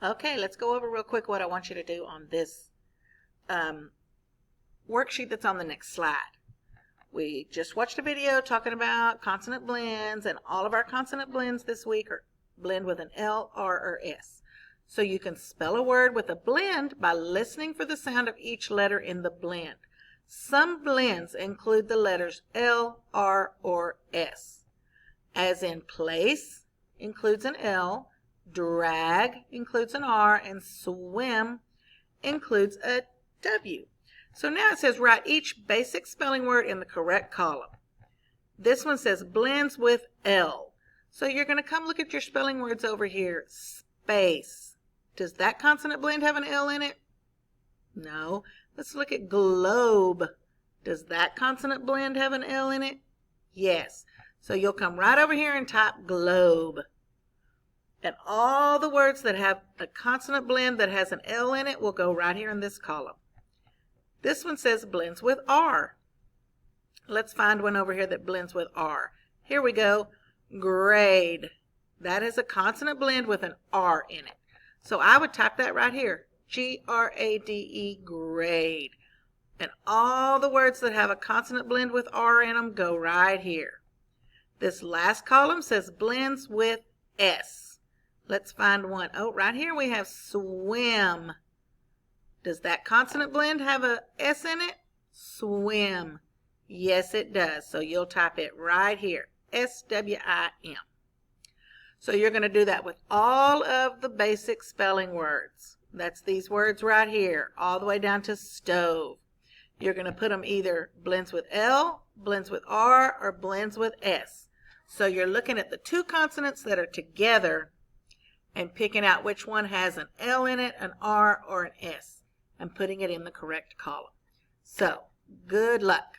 Okay, let's go over real quick what I want you to do on this worksheet that's on the next slide. We just watched a video talking about consonant blends, and all of our consonant blends this week are blend with an L, R, or S. So you can spell a word with a blend by listening for the sound of each letter in the blend. Some blends include the letters L, R, or S. As in place includes an L, drag includes an R, and swim includes a W. So now it says write each basic spelling word in the correct column. This one says blends with L. So you're going to come look at your spelling words over here. Space. Does that consonant blend have an L in it? No. Let's look at globe. Does that consonant blend have an L in it? Yes. So you'll come right over here and type globe. And all the words that have a consonant blend that has an L in it will go right here in this column. This one says blends with R. Let's find one over here that blends with R. Here we go. Grade. That is a consonant blend with an R in it. So I would type that right here. G-R-A-D-E, grade. And all the words that have a consonant blend with R in them go right here. This last column says blends with S. Let's find one. Oh, right here we have swim. Does that consonant blend have a S in it? Swim. Yes, it does. So you'll type it right here. S-W-I-M. So you're going to do that with all of the basic spelling words. That's these words right here, all the way down to stove. You're going to put them either blends with L, blends with R, or blends with S. So you're looking at the two consonants that are together and picking out which one has an L in it, an R, or an S, and putting it in the correct column. So, good luck.